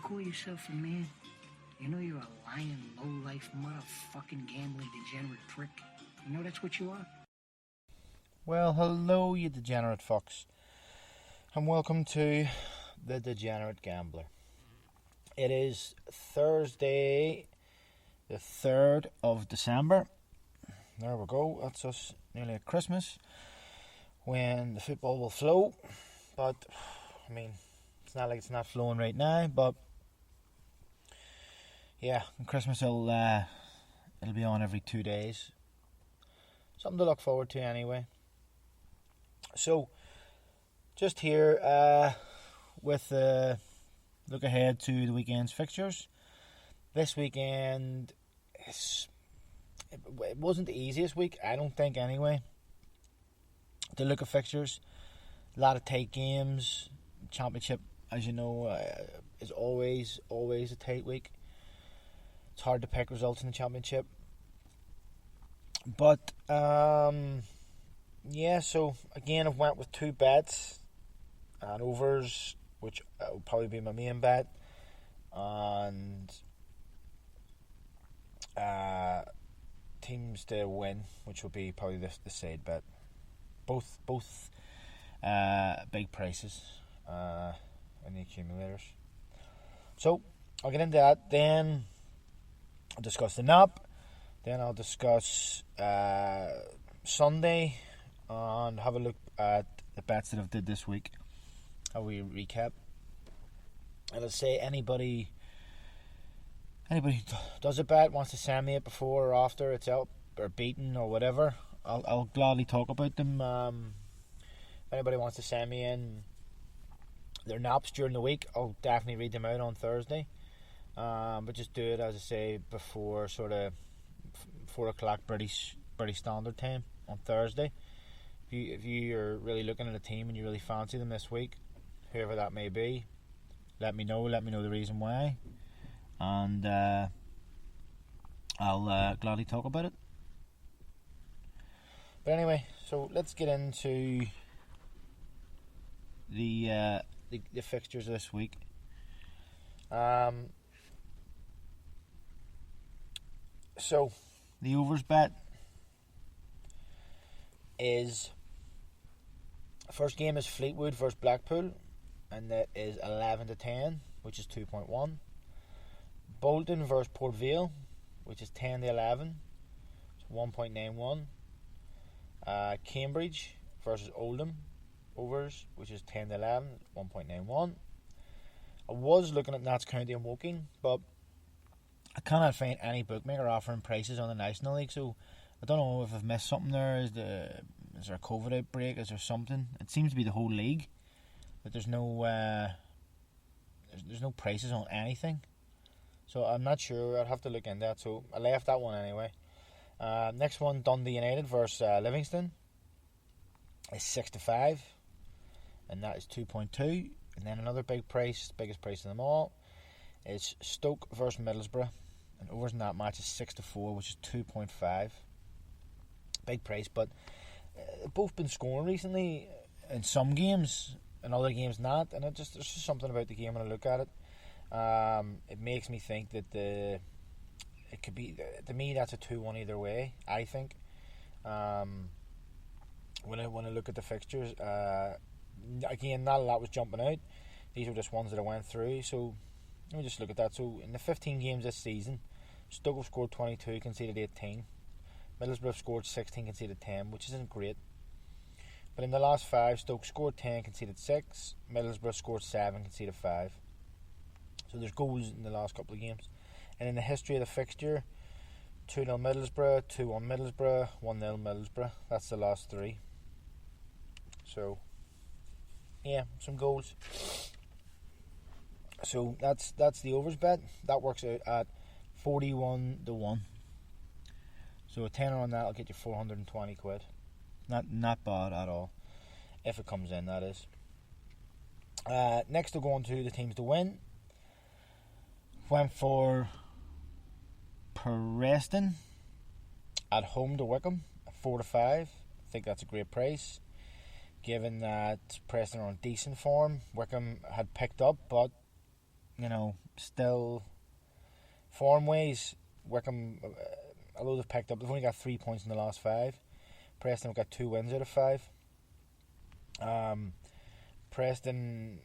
call yourself a man? You know you're a lying, low-life, motherfucking gambling degenerate prick. You know that's what you are? Well, hello, you degenerate fucks, and welcome to The Degenerate Gambler. It is Thursday, the 3rd of December. There we go, that's us nearly at Christmas, when the football will flow. But, I mean, it's not like it's not flowing right now, but yeah, Christmas will it'll be on every 2 days. Something to look forward to anyway. So, just here with the look ahead to the weekend's fixtures. This weekend, it wasn't the easiest week, I don't think anyway, to look at fixtures. A lot of tight games. Championship, as you know, is always a tight week. It's hard to pick results in the championship. But, yeah, so again, I've went with 2 bets and overs, which will probably be my main bet, and teams to win, which will be probably the side bet. Both big prices in the accumulators. So I'll get into that. Then I'll discuss the NAP. Then I'll discuss Sunday and have a look at the bets that I've did this week. How we recap. And I'll say anybody does a bet, wants to send me it before or after it's out or beaten or whatever, I'll gladly talk about them. If anybody wants to send me in their naps during the week, I'll definitely read them out on Thursday. But just do it, as I say, before sort of 4 o'clock British Standard Time on Thursday. If you are really looking at a team and you really fancy them this week, whoever that may be, let me know the reason why, and I'll gladly talk about it. But anyway, so let's get into the fixtures this week. So the overs bet is, first game is Fleetwood versus Blackpool, and that is 11-10, which is 2.1. Bolton versus Port Vale, which is 10-11, it's 1.91. Cambridge versus Oldham overs, which is 10-11, 1.91. I was looking at Notts County and Woking, but I cannot find any bookmaker offering prices on the National League, so I don't know if I've missed something there. Is there a COVID outbreak? Is there something? It seems to be the whole league, but there's no prices on anything. So I'm not sure. I'd have to look into that. So I left that one anyway. Next one, Dundee United versus Livingston, is 6-5, and that is 2.2. And then another big price, biggest price of them all, is Stoke versus Middlesbrough, and overs in that match is 6-4, which is 2.5. Big price, but they've both been scoring recently in some games, in other games not, and there's just something about the game when I look at it. It makes me think that it could be, to me, that's a 2-1 either way, I think. When I look at the fixtures, again, not a lot was jumping out. These were just ones that I went through. So let me just look at that. So in the 15 games this season, Stoke have scored 22, conceded 18. Middlesbrough scored 16, conceded 10, which isn't great. But in the last 5, Stoke scored 10, conceded 6. Middlesbrough scored 7, conceded 5. So there's goals in the last couple of games. And in the history of the fixture, 2-0 Middlesbrough, 2-1 Middlesbrough, 1-0 Middlesbrough. That's the last 3. So, yeah, some goals. So that's the overs bet. That works out at 41-1. So a tenner on that will get you 420 quid. Not bad at all, if it comes in, that is. Next we'll go on to the teams to win. Went for Preston at home to Wickham, 4-5. I think that's a great price, given that Preston are on decent form. Wickham had picked up, but still form ways, Wickham, although they've picked up, they've only got 3 points in the last 5. Preston have got 2 wins out of 5. Preston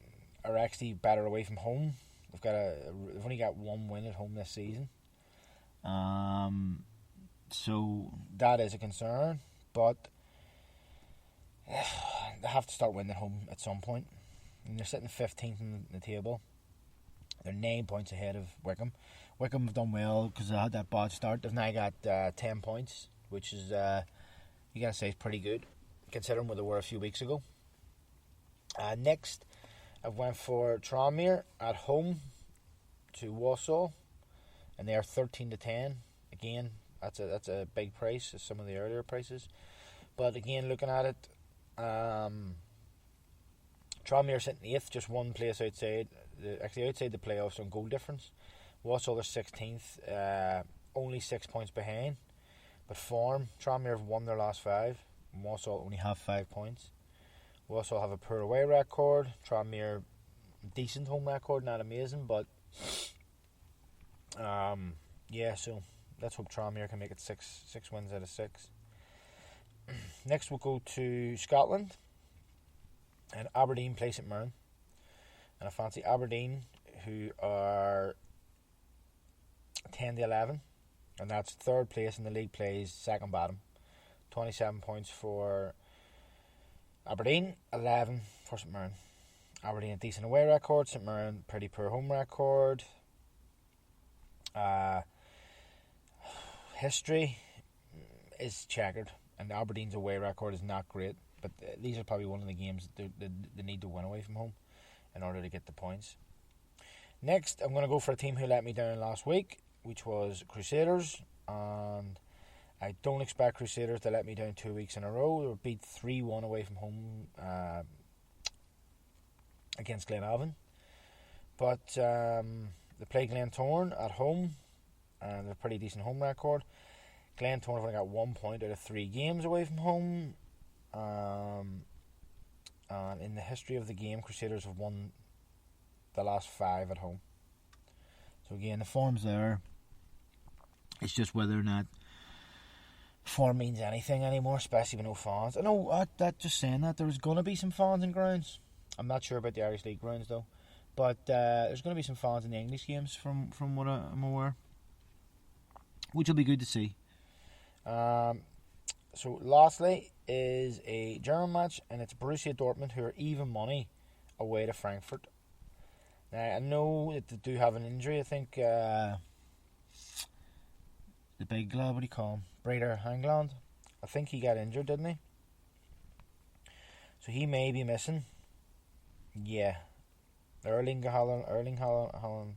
are actually better away from home. They've only got 1 win at home this season. So that is a concern, but they have to start winning at home at some point. And they're sitting 15th in the table. They're 9 points ahead of Wickham. Wickham have done well because they had that bad start. They've now got 10 points, which is, you gotta say, is pretty good, considering where they were a few weeks ago. Next, I went for Tranmere at home to Walsall, and they are 13-10. Again, that's a big price as some of the earlier prices. But again, looking at it, Tranmere sitting 8th, just one place outside the playoffs on goal difference. Walsall are 16th, only 6 points behind. But form, Tranmere have won their last 5, and Walsall only have 5 points. Walsall have a poor away record. Tranmere, decent home record, not amazing, but so let's hope Tranmere can make it 6 wins out of 6. Next we'll go to Scotland, and Aberdeen play St Mirren, and I fancy Aberdeen, who are 10-11, and that's 3rd place in the league, plays second bottom. 27 points for Aberdeen, 11 for St Mirren. Aberdeen a decent away record, St Mirren pretty poor home record. History is checkered, and Aberdeen's away record is not great, but these are probably one of the games that they need to win away from home in order to get the points. Next, I'm going to go for a team who let me down last week, which was Crusaders, and I don't expect Crusaders to let me down 2 weeks in a row. They were beat 3-1 away from home against Glenavon. But they play Glentoran at home, and they're a pretty decent home record. Glentoran have only got 1 point out of 3 games away from home. And in the history of the game, Crusaders have won the last 5 at home. So again, the form's there. It's just whether or not form means anything anymore, especially with no fans. I know that just saying that there was going to be some fans in grounds. I'm not sure about the Irish League grounds though, but there's going to be some fans in the English games from what I'm aware, which will be good to see. So lastly is a German match, and it's Borussia Dortmund, who are even money away to Frankfurt. Now I know that they do have an injury. I think the big what do you call him? Breeder Hangland. I think he got injured, didn't he? So he may be missing. Yeah. Erling Haaland.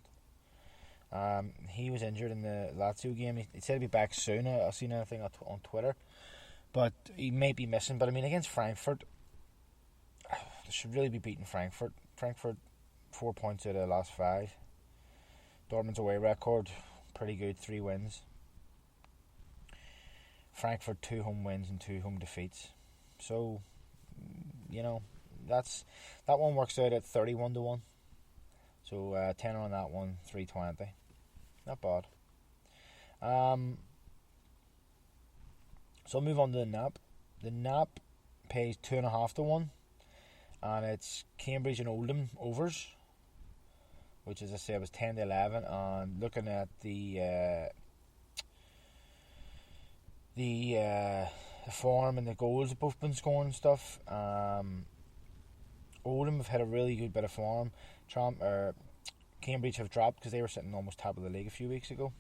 He was injured in the Lazio game. He said he'd be back soon. I've seen anything on Twitter. But he may be missing. But I mean, against Frankfurt, they should really be beating Frankfurt. Frankfurt, 4 points out of the last 5. Dortmund's away record, pretty good, 3 wins. Frankfurt, 2 home wins and 2 home defeats. So, that one works out at 31-1. So 10 on that one, 320. Not bad. So I'll move on to the NAP. The NAP pays 2.5-1, and it's Cambridge and Oldham overs, which, as I say, was 10-11. And looking at the form and the goals have both been scoring and stuff. Oldham have had a really good bit of form. Cambridge have dropped because they were sitting almost top of the league a few weeks ago.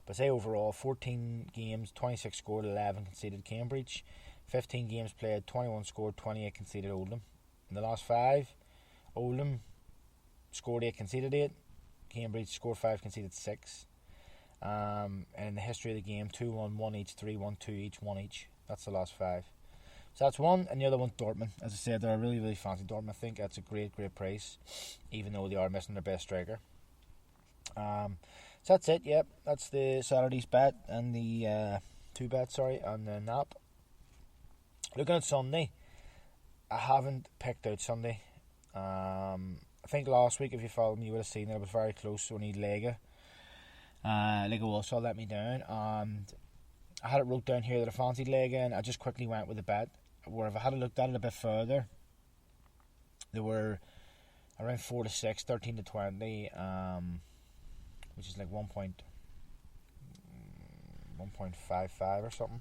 But say overall, 14 games, 26 scored, 11 conceded Cambridge. 15 games played, 21 scored, 28 conceded Oldham. In the last 5, Oldham scored 8, conceded 8. Cambridge scored 5, conceded 6. And in the history of the game, 2-1, 1 each, 3-1, 2 each, 1 each. That's the last 5. So that's one, and the other one, Dortmund. As I said, they're a really, really fancy Dortmund. I think that's a great, great price, even though they are missing their best striker. So that's it, yep. That's the Saturday's bet and the 2 bets, on the NAP. Looking at Sunday, I haven't picked out Sunday. I think last week, if you followed me, you would have seen that I was very close. Only Lega also let me down. And I had it wrote down here that I fancied Lega, and I just quickly went with the bet. Where if I had looked at it a bit further, they were around 4 to 6, 13 to 20, which is like 1.55 or something.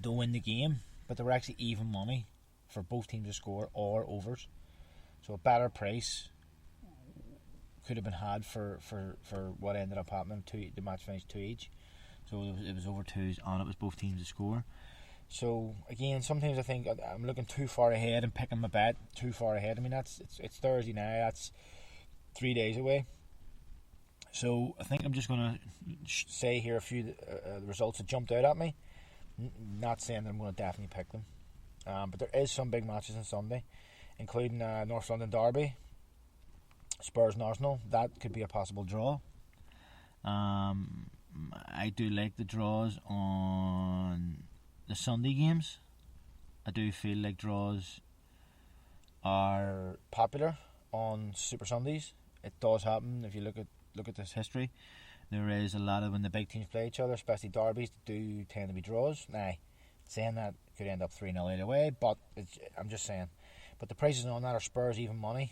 To win the game, but they were actually even money for both teams to score or overs. So a better price could have been had for what ended up happening. The match finished 2 each. So it was over 2s and it was both teams to score. So again, sometimes I think I'm looking too far ahead and picking my bet too far ahead. I mean, it's Thursday now. That's 3 days away. So I think I'm just going to say here a few the results that jumped out at me. Not saying that I'm going to definitely pick them. But there is some big matches on Sunday, including North London Derby, Spurs and Arsenal. That could be a possible draw. I do like the draws on the Sunday games. I do feel like draws are popular on Super Sundays. It does happen if you look at this history. There is a lot of when the big teams play each other, especially derbies, do tend to be draws. Now, saying that could end up 3-0 either way, but I'm just saying. But the prices on that are Spurs even money.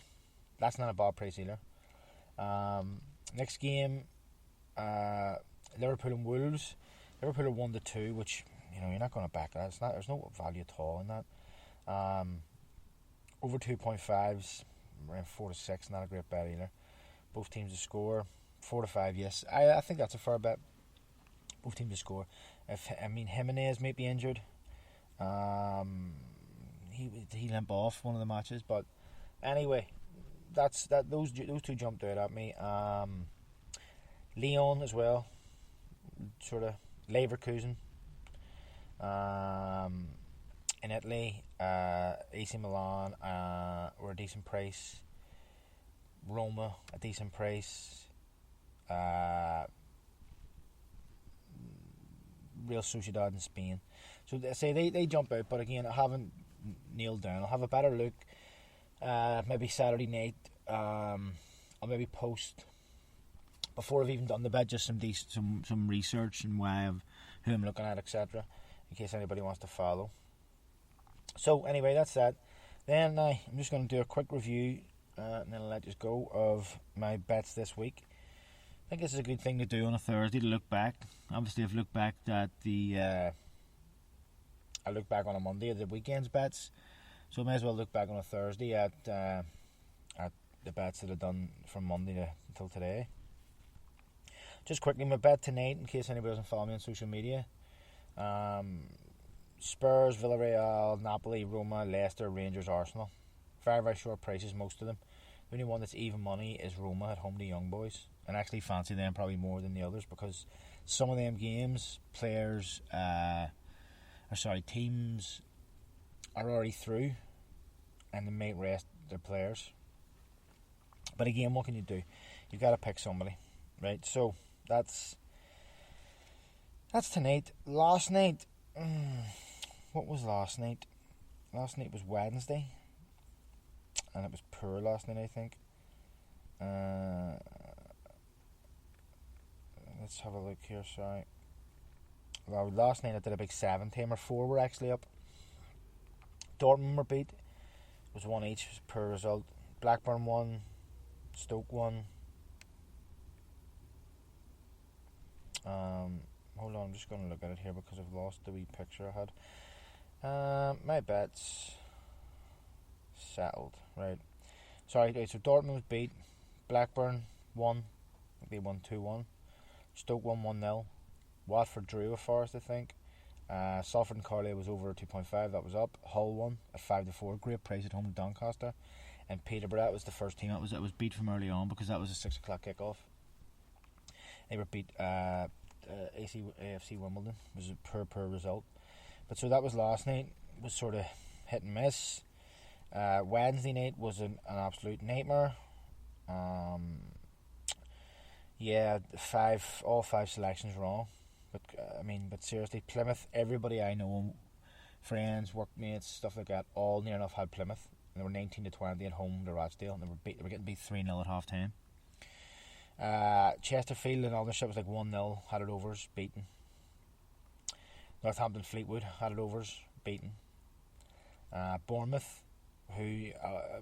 That's not a bad price either. Next game, Liverpool and Wolves. Liverpool are 1-2, which you're not going to back that. There's no value at all in that. Over 2.5s, around 4 to 6, not a great bet either. Both teams to score. 4 to 5, yes. I think that's a fair bet. Both teams to score. Jimenez might be injured. He limp off one of the matches, but anyway, those two jumped out at me. Lyon as well, sort of Leverkusen. In Italy, AC Milan were a decent price. Roma, a decent price. Real Sociedad in Spain. So they say they jump out, but again, I haven't nailed down. I'll have a better look. Maybe Saturday night. I'll maybe post before I've even done the bet, just some research and who I'm looking at, etc. In case anybody wants to follow. So anyway, that's that. Then I'm just going to do a quick review, and then I'll let you go of my bets this week. I think this is a good thing to do on a Thursday to look back. Obviously, I've looked back at I look back on a Monday at the weekend's bets, so I may as well look back on a Thursday at the bets that I've done from Monday until today. Just quickly, my bet tonight, in case anybody doesn't follow me on social media. Spurs, Villarreal, Napoli, Roma, Leicester, Rangers, Arsenal. Very, very short prices, most of them. The only one that's even money is Roma at home to Young Boys. And actually fancy them probably more than the others, because some of them games, teams are already through and they might rest their players. But again, what can you do? You've got to pick somebody, right? So that's tonight. Last night, what was last night? Last night was Wednesday, and it was poor last night, I think. Let's have a look here, sorry. Well, last night I did a big 7-teamer. 4 were actually up. Dortmund were beat. It was 1 each. It was a poor result. Blackburn won. Stoke won. Hold on, I'm just going to look at it here because I've lost the wee picture I had. My bets settled, right. Sorry, so Dortmund was beat. Blackburn won. I think they won 2-1. Stoke won 1-0. Watford drew with Forest, I think. Salford and Carlisle was over 2.5. That was up. Hull won at 5-4. Great price at home to Doncaster. And Peterborough was the first team that was beat from early on, because that was a 6 o'clock kickoff. They were beat. AFC Wimbledon. It was a poor result. But so that was last night. It was sort of hit and miss. Wednesday night was an absolute nightmare. All five selections wrong. But seriously, Plymouth, everybody I know, friends, workmates, stuff like that, all near enough had Plymouth. They were 19-20 at home to Rochdale, and they were getting beat 3-0 at half time. Chesterfield and Aldershot was like 1-0, had it overs, beaten. Northampton Fleetwood had it overs, beaten. Bournemouth, who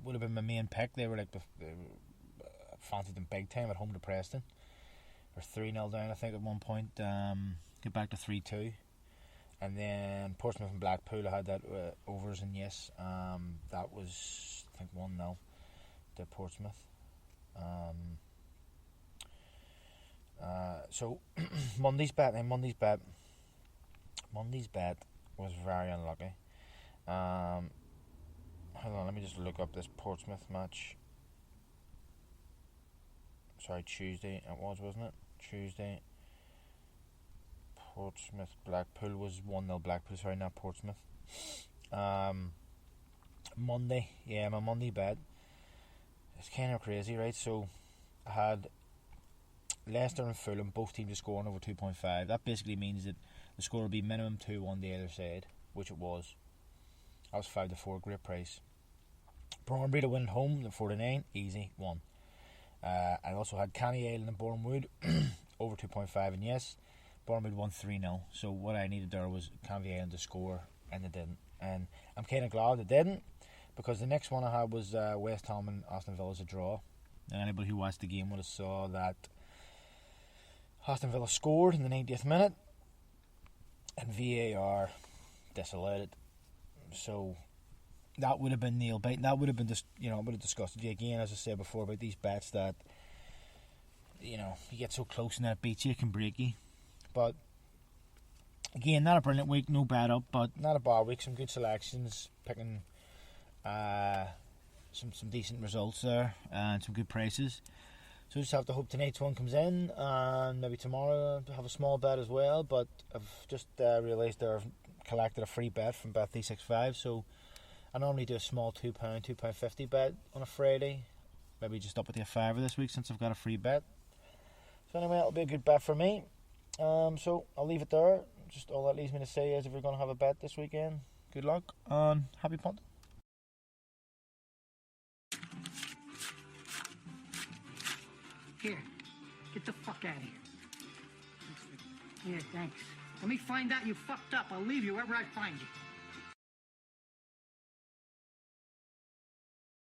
would have been my main pick, they fancied them big time at home to Preston. They were 3-0 down, I think, at one point. Get back to 3-2. And then Portsmouth and Blackpool, I had that overs, and yes, that was, I think, 1-0 to Portsmouth. So Monday's bet was very unlucky. Hold on, let me just look up this Portsmouth match. Sorry, Tuesday it was, wasn't it? Tuesday. Portsmouth Blackpool was 1-0 Blackpool, sorry, not Portsmouth. Monday, yeah, my Monday bet. It's kind of crazy, right? So I had Leicester and Fulham, both teams to score over 2.5. That basically means that the score will be minimum 2-1 the other side, which it was. That was 5-4, great price. Bromley to win at home, the 4-9, easy, 1. I also had Canny Island and Bournemouth over 2.5, and yes, Bournemouth won 3-0. So what I needed there was Canny Island to score, and they didn't. And I'm kind of glad they didn't, because the next one I had was West Ham and Aston Villa's a draw. And anybody who watched the game would have saw that Aston Villa scored in the 90th minute, and VAR disallowed it. So that would have been nail biting. That would have been just, would have disgusted you again, as I said before, about these bets that, you get so close and that beats you, it can break you. But again, not a brilliant week, no bad up, but not a bad week. Some good selections, picking some decent results there, and some good prices. So just have to hope tonight's one comes in, and maybe tomorrow have a small bet as well. But I've just realised I've collected a free bet from Bet365, so I normally do a small £2.50 bet on a Friday. Maybe just up at the $5 this week since I've got a free bet. So anyway, it'll be a good bet for me. So I'll leave it there. Just all that leaves me to say is, if you're going to have a bet this weekend, good luck and happy punting. Here, get the fuck out of here. Yeah, thanks. Let me find out you fucked up. I'll leave you wherever I find you.